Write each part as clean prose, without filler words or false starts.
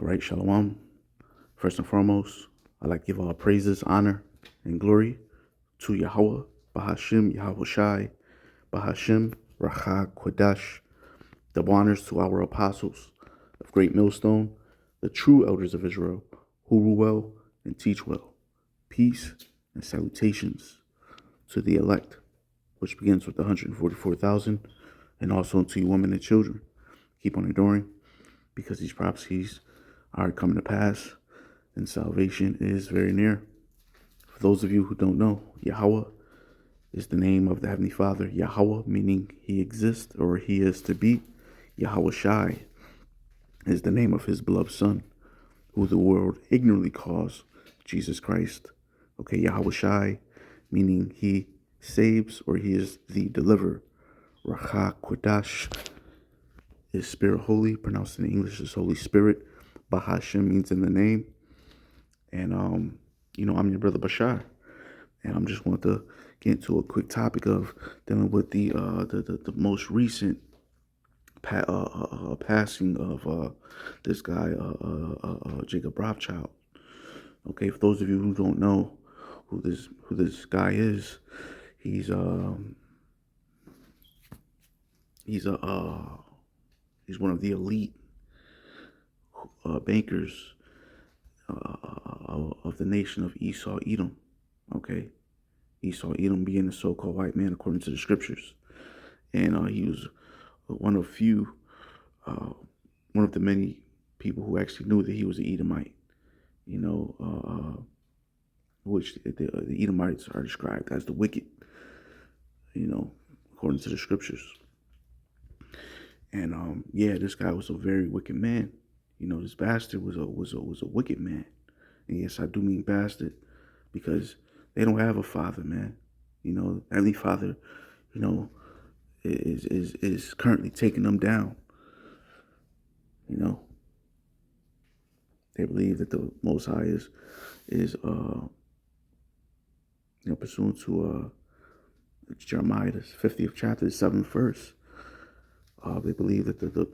All right, Shalom. First and foremost, I'd like to give all praises, honor, and glory to Yahweh, Bahashim, Yahweh Shai, Bahashim, Racha, Kodash. Double honors to our apostles of Great Millstone, the true elders of Israel, who rule well and teach well. Peace and salutations to the elect, which begins with the 144,000, and also to you women and children. Keep on enduring, because these prophecies are coming to pass, and salvation is very near. For those of you who don't know, Yahweh is the name of the Heavenly Father. Yahweh meaning He exists or He is to be. Yahweh Shai is the name of His beloved Son, who the world ignorantly calls Jesus Christ. Okay, Yahweh Shai meaning He saves or He is the deliverer. Racha Kodash is Spirit Holy, pronounced in English as Holy Spirit. Bahashim means in the name. And I'm your brother Bashar, and I'm just want to get into a quick topic of dealing with the most recent passing of this guy Jacob Rothschild. Okay, for those of you who don't know who this guy is, he's one of the elite bankers of the nation of Esau Edom. Okay, Esau Edom being the so-called white man according to the scriptures, and he was one of the many people who actually knew that he was an Edomite. Which the Edomites are described as the wicked. According to the scriptures. And this guy was a very wicked man. This bastard was a wicked man. And yes, I do mean bastard, because they don't have a father, man. Heavenly Father, is currently taking them down. They believe that the Most High is pursuant to Jeremiah, the 50th chapter, the 7th verse. They believe that the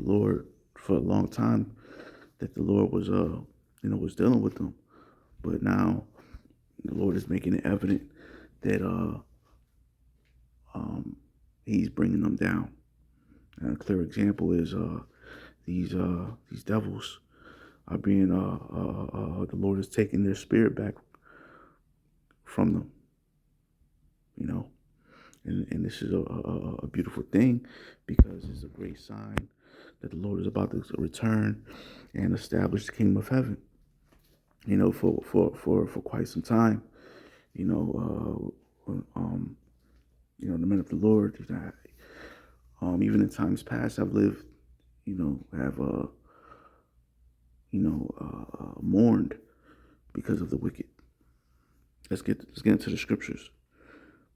Lord, for a long time, that the Lord was was dealing with them, but now the Lord is making it evident that He's bringing them down. And a clear example is these devils are being the Lord is taking their spirit back from them. And this is a beautiful thing, because it's a great sign that the Lord is about to return and establish the kingdom of heaven. For quite some time, the men of the Lord, even in times past, have lived, have mourned because of the wicked. Let's get into the scriptures.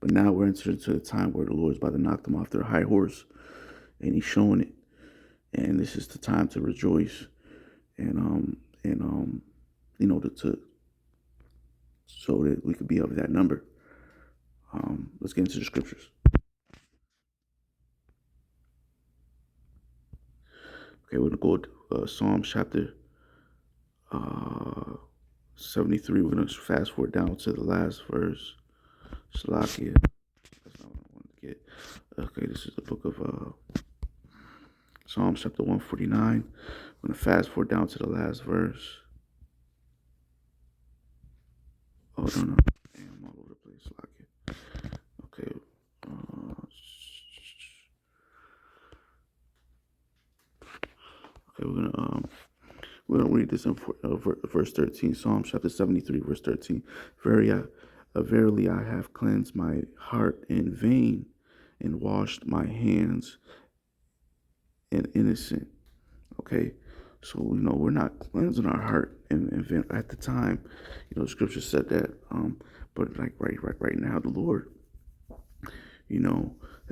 But now we're entering into a time where the Lord is about to knock them off their high horse, and He's showing it. And this is the time to rejoice, and so that we could be of that number. Let's get into the scriptures. Okay, we're gonna go to Psalms chapter 73. We're gonna fast forward down to the last verse. Salakia. That's not what I wanted to get. Okay, this is the book of Psalms chapter 149. I'm gonna fast forward down to the last verse. Oh no. Damn, I'm all over the place. Salakia. Okay. Okay, we're gonna read this in verse 13. Psalm chapter 73, verse 13. Verily I have cleansed my heart in vain, and washed my hands in innocent. Okay, so we're not cleansing our heart in vain. At the time, Scripture said that. But like right now, the Lord,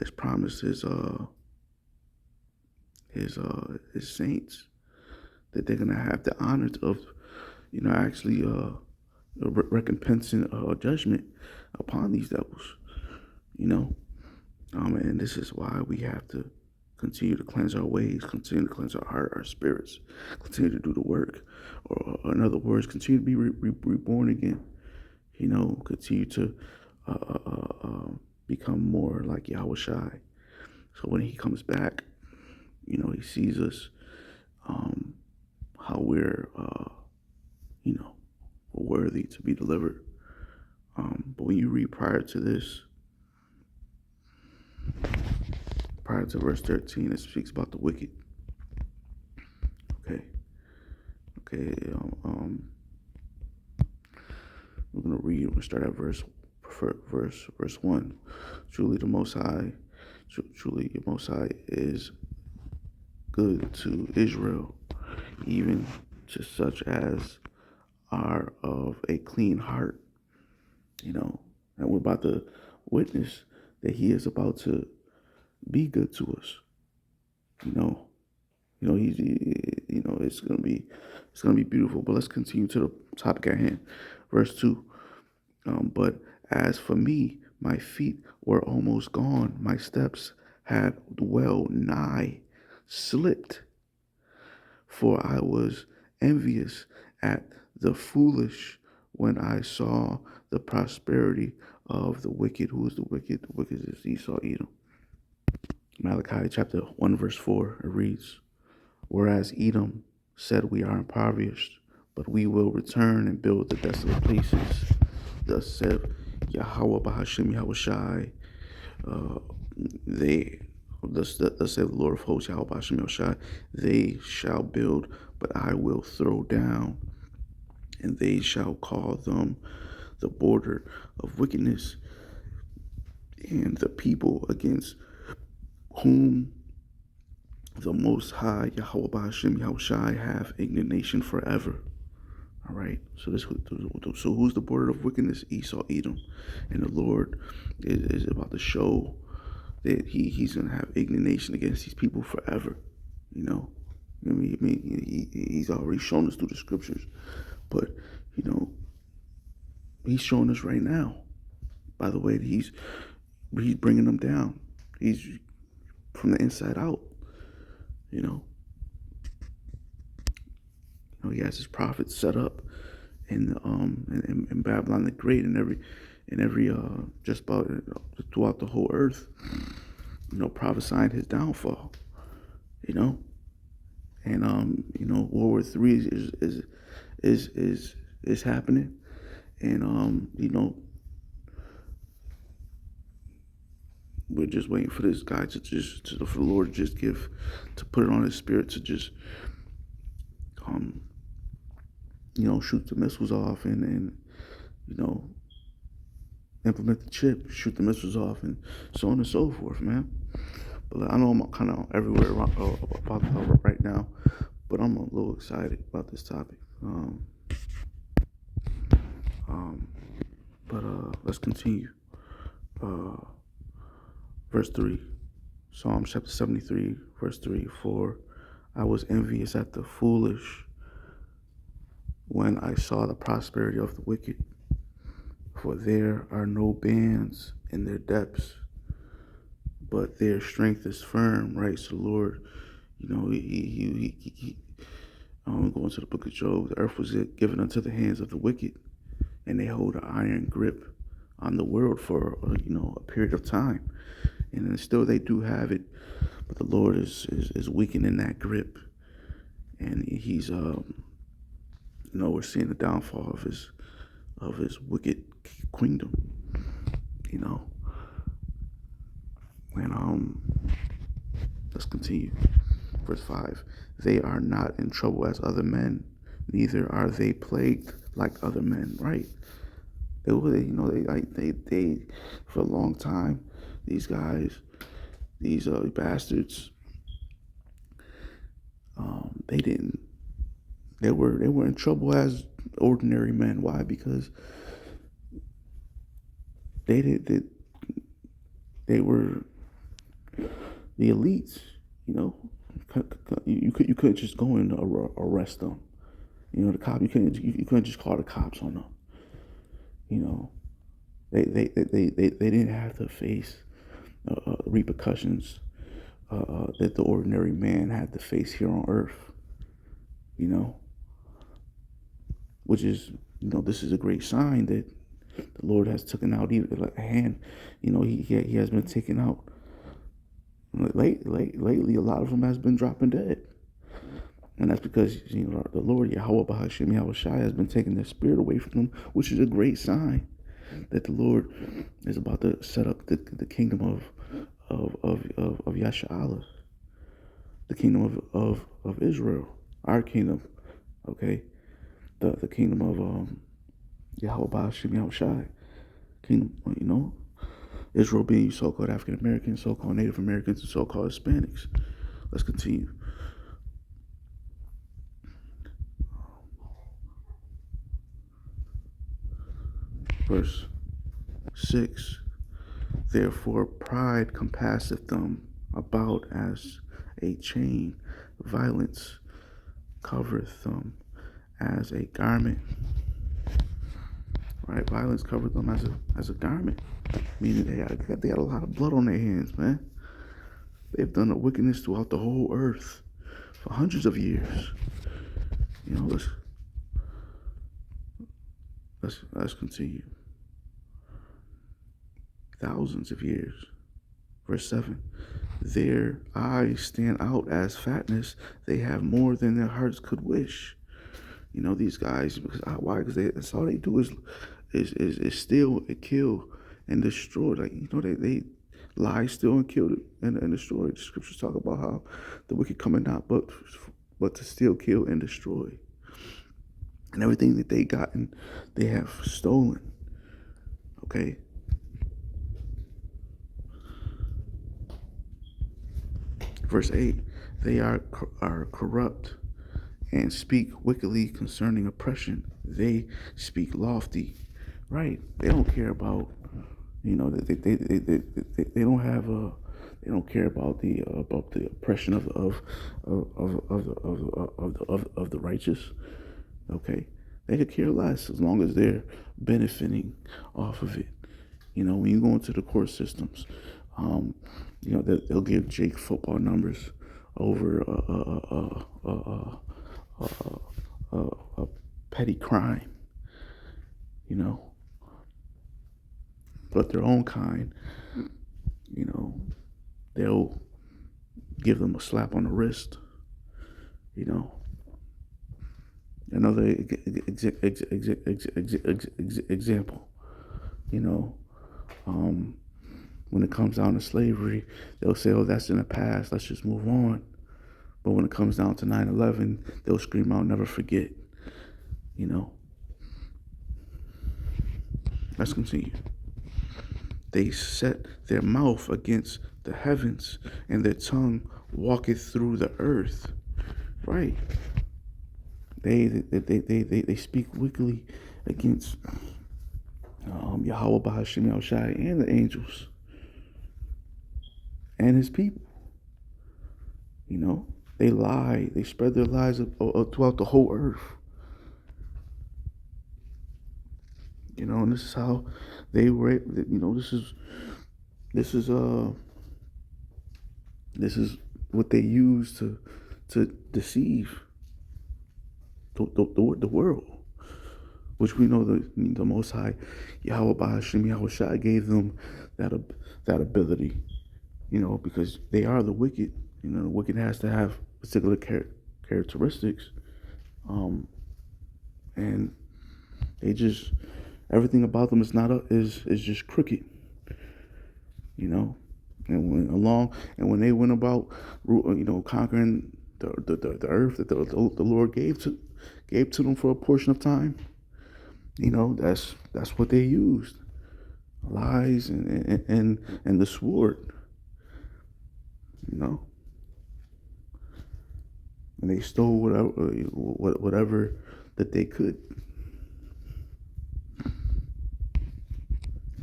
has promised His saints that they're gonna have the honor of, actually recompensing judgment upon these devils. And this is why we have to continue to cleanse our ways, continue to cleanse our heart, our spirits, continue to do the work. Or in other words, continue to be reborn again. Continue to become more like Yahweh Shai. So when he comes back, he sees us, how we're, worthy to be delivered. But when you read prior to this, prior to verse 13, it speaks about the wicked. Okay. We're gonna read. We're gonna start at verse 1. Truly, the Most High is good to Israel, even to such as are of a clean heart. And we're about to witness that He is about to be good to us. It's gonna be beautiful. But let's continue to the topic at hand. Verse 2. But as for me, my feet were almost gone. My steps had well nigh slipped. For I was envious at the foolish when I saw the prosperity of the wicked. Who is the wicked? The wicked is Esau, Edom. Malachi chapter 1 verse 4, it reads, whereas Edom said, we are impoverished, but we will return and build the desolate places. Thus said Yahweh Bahashim Yahweh Shai. Thus said the Lord of hosts, Yahweh Bahashim Yahweh Shai. They shall build, but I will throw down, and they shall call them the border of wickedness, and the people against whom the Most High Yahweh Bahashim Yahweh Shai have indignation forever. All right. So who's the border of wickedness? Esau, Edom, and the Lord is about to show that he's gonna have indignation against these people forever. He's already shown us through the scriptures, but he's showing us right now by the way that he's bringing them down. He's from the inside out. He has his prophets set up in Babylon the Great, and every just about throughout the whole earth, prophesying his downfall. And World War III is happening, and we're just waiting for this guy for the Lord to put it on his spirit to just shoot the missiles off and implement the chip, shoot the missiles off, and so on and so forth, man. But I know I'm kind of everywhere about right now, but I'm a little excited about this topic. But let's continue. Verse 3, Psalm chapter 73, verse 3, for I was envious at the foolish when I saw the prosperity of the wicked, for there are no bands in their depths, but their strength is firm, right? So the Lord, going to the book of Job, the earth was given unto the hands of the wicked, and they hold an iron grip on the world for a period of time, and then still they do have it, but the Lord is weakening that grip, and he's we're seeing the downfall of his wicked kingdom, and let's continue. Verse 5, they are not in trouble as other men, neither are they plagued like other men, right? They for a long time, these guys, these bastards, they were in trouble as ordinary men. Why? Because they were the elites. You couldn't just go and arrest them. The cop, you couldn't just call the cops on them. They didn't have to face repercussions that the ordinary man had to face here on earth, you know, which is, this is a great sign that the Lord has taken out even like a hand. He has been taken out. Lately, a lot of them has been dropping dead. And that's because, the Lord, Yahweh Bahashim Yahweh Shai, has been taking their spirit away from them, which is a great sign that the Lord is about to set up the kingdom of Yasha'Allah, the kingdom of Israel, our kingdom, okay? The kingdom of Yahweh Bahashim Yahweh Shai, kingdom, Israel being so-called African Americans, so-called Native Americans, and so-called Hispanics. Let's continue. Verse 6. Therefore pride compasseth them about as a chain, violence covereth them as a garment. Right? Violence covered them as a garment, meaning they got a lot of blood on their hands, man. They've done a wickedness throughout the whole earth for hundreds of years. Let's continue. Thousands of years. Verse 7. Their eyes stand out as fatness. They have more than their hearts could wish. These guys, why? Because that's all they do is steal and kill and destroy. They lie, steal, and kill and destroy. The scriptures talk about how the wicked coming not but to steal, kill, and destroy. And everything that they gotten, they have stolen. Okay? Verse 8, they are corrupt and speak wickedly concerning oppression. They speak lofty. Right? They don't care about, they don't have they don't care about the oppression of the righteous. Okay, they could care less as long as they're benefiting off of it. When you go into the court systems, they'll give Jake football numbers over a petty crime. But their own kind, they'll give them a slap on the wrist. Another example, when it comes down to slavery, they'll say, oh, that's in the past, let's just move on. But when it comes down to 9/11, they'll scream out, never forget. Let's continue. They set their mouth against the heavens, and their tongue walketh through the earth. Right? They speak wickedly against Yahweh Bahashim Yahweh Shai and the angels and his people. They lie. They spread their lies throughout the whole earth. And this is how they were. This is what they use to deceive the world, which we know the Most High Yahweh Bahashim Yahweh Shai gave them that ability. Because they are the wicked. The wicked has to have particular characteristics, and they just everything about them is just crooked. And when they went about conquering the earth that the Lord gave to them for a portion of time, that's what they used, lies and the sword. And they stole whatever that they could.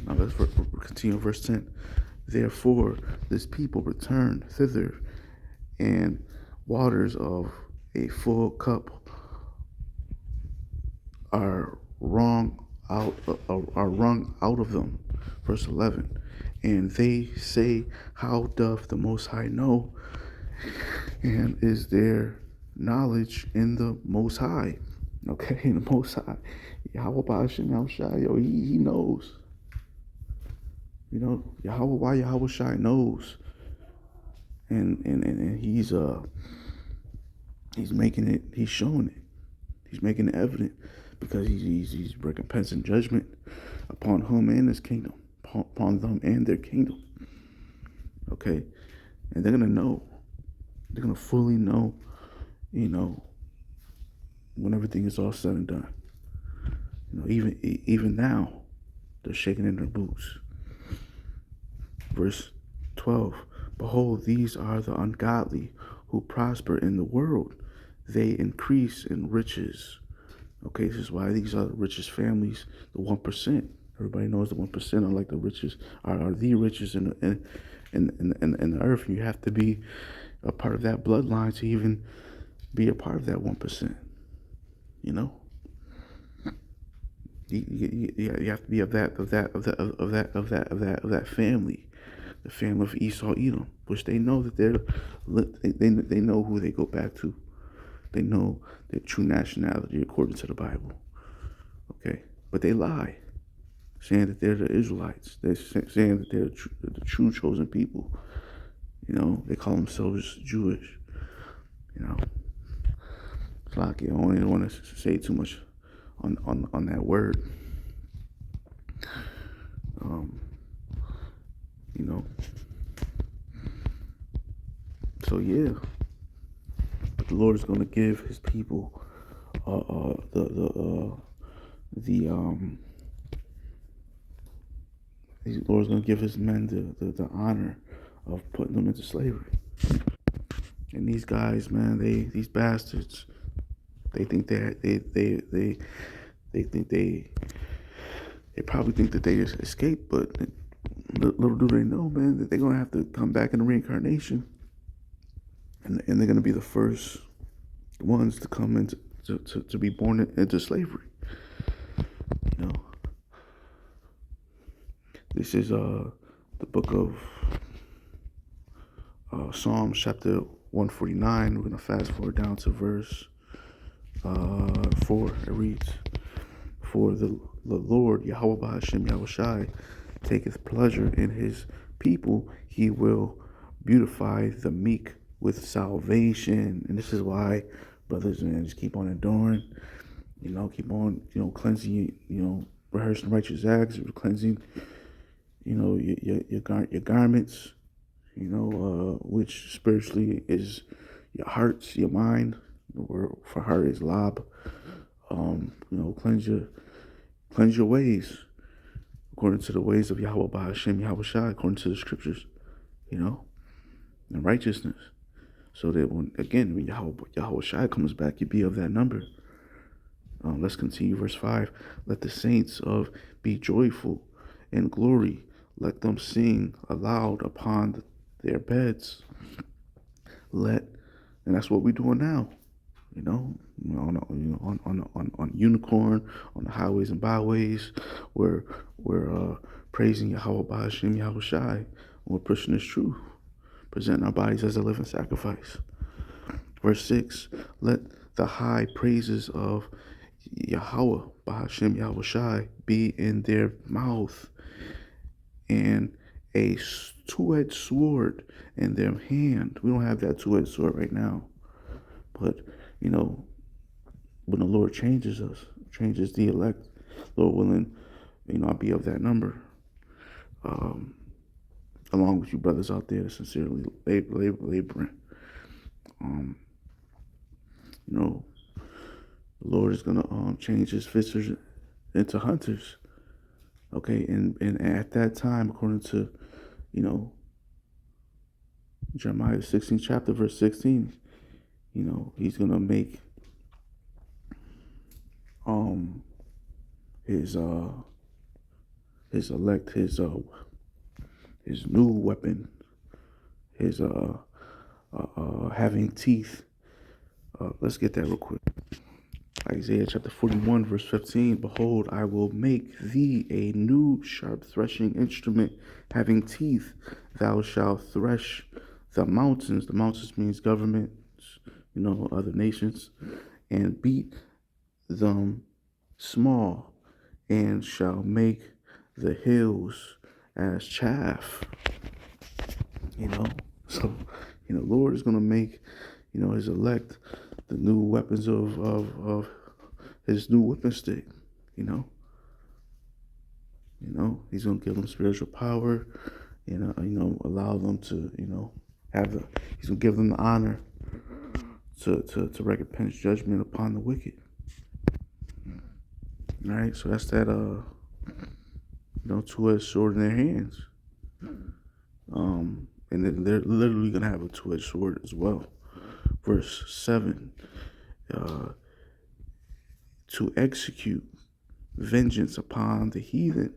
Now let's continue verse 10. Therefore this people return thither, and waters of a full cup are wrung out of them. Verse 11. And they say, how doth the Most High know? And is there knowledge in the Most High? Okay, in the Most High. Yahweh Ba'ashem Yahushai, yo, he knows. You know, Yahweh Shai knows. And he's making it, he's showing it. He's making it evident because he's recompensing judgment upon whom and his kingdom, upon them and their kingdom. Okay, and they're gonna know, they're gonna fully know, you know, when everything is all said and done. You know, even now, they're shaking in their boots. Verse 12: Behold, these are the ungodly who prosper in the world; they increase in riches. Okay, this is why these are the richest families, the 1%. Everybody knows the 1% are like the richest, are the richest in the earth. You have to be a part of that bloodline to even be a part of that 1%. You know, you have to be of that family, the family of Esau, Edom, which they know that they know who they go back to. They know their true nationality according to the Bible. Okay, but they lie, saying that they're the Israelites. They're saying that they're the true chosen people. You know, they call themselves Jewish. You know, it's like, I don't even want to say too much on that word. You know, so yeah, but the Lord is going to give His people the Lord is going to give His men the honor of putting them into slavery. And these guys, man, these bastards, they think they think they probably think that they just escaped, but little do they know, man, that they're gonna have to come back in the reincarnation, and they're gonna be the first ones to come into to be born into slavery. You know, this is the book of Psalms chapter 149. We're gonna fast forward down to verse 4. It reads, "For the Lord Yahweh Ba'ashem Yahushai taketh pleasure in His people; He will beautify the meek with salvation." And this is why, brothers, man, just keep on enduring. You know, keep on, cleansing. Rehearsing righteous acts, cleansing. Your garments. Which spiritually is your hearts, your mind. The word for heart is lab. Cleanse your ways according to the ways of Yahweh Ba'ashem Yahushai, according to the scriptures, and righteousness. So that when Yahweh Shai comes back, you be of that number. Let's continue verse 5. Let the saints of be joyful in glory. Let them sing aloud upon their beds. And that's what we're doing now. On unicorn, on the highways and byways, we're praising Yahweh Ba'ashem Yahushai. We're pushing this truth, presenting our bodies as a living sacrifice. Verse 6, let the high praises of Yahweh Ba'ashem Yahushai be in their mouth, and a two-edged sword in their hand. We don't have that two-edged sword right now, but when the Lord changes us, changes the elect, Lord willing, I'll be of that number, along with you brothers out there sincerely laboring. The Lord is gonna change His fishers into hunters. Okay, and at that time, according to Jeremiah 16th chapter verse 16, He's gonna make his elect, his new weapon, his having teeth. Let's get that real quick. Isaiah chapter 41, verse 15. Behold, I will make thee a new sharp threshing instrument having teeth. Thou shalt thresh the mountains. The mountains means governments, other nations, and beat them small, and shall make the hills as chaff. So, Lord is going to make, his elect the new weapons of his new whipping stick, he's going to give them spiritual power, allow them to, he's going to give them the honor to recompense judgment upon the wicked. All right, so that's that, two-edged sword in their hands. And then they're literally going to have a two-edged sword as well. Verse 7, to execute vengeance upon the heathen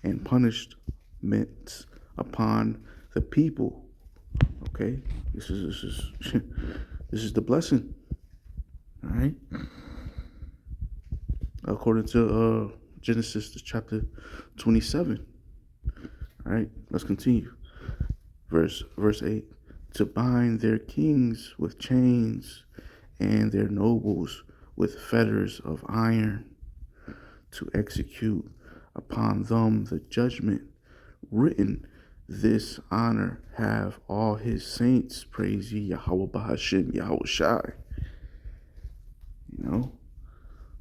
and punishments upon the people. Okay, this is this is the blessing. All right, according to Genesis chapter 27. All right, let's continue. Verse 8, to bind their kings with chains and their nobles with fetters of iron, to execute upon them the judgment written. This honor have all his saints. Praise ye Yahweh Bahashim Yahweh Shai.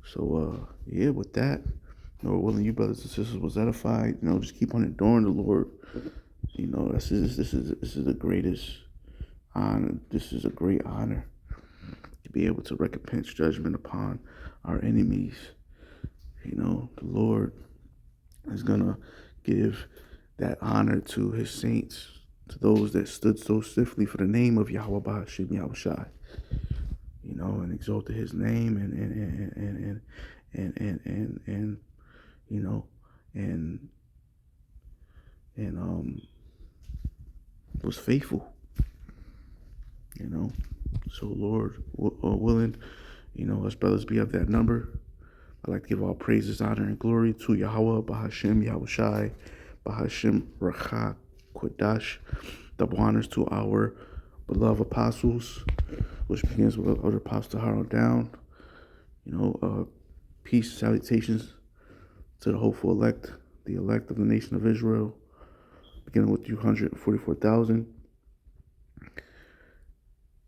So with that, Lord willing, you brothers and sisters was edified. Just keep on adoring the Lord. This is the greatest honor. This is a great honor to be able to recompense judgment upon our enemies. The Lord is gonna give that honor to his saints, to those that stood so stiffly for the name of Yahweh Bahashim Yahweh Shai, and exalted his name and was faithful. So Lord willing, us brothers be of that number. I'd like to give all praises, honor, and glory to Yahweh Bahashim Yahweh Shai, Bahashim Racha Kodash. Double honors to our beloved apostles, which begins with Elder Apostle Harold Down. Peace, salutations to the hopeful elect, the elect of the nation of Israel, beginning with you 144,000.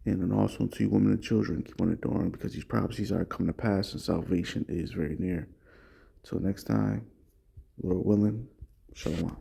And then also to you women and children, keep on adoring, because these prophecies are coming to pass and salvation is very near. Till next time, Lord willing, shalom.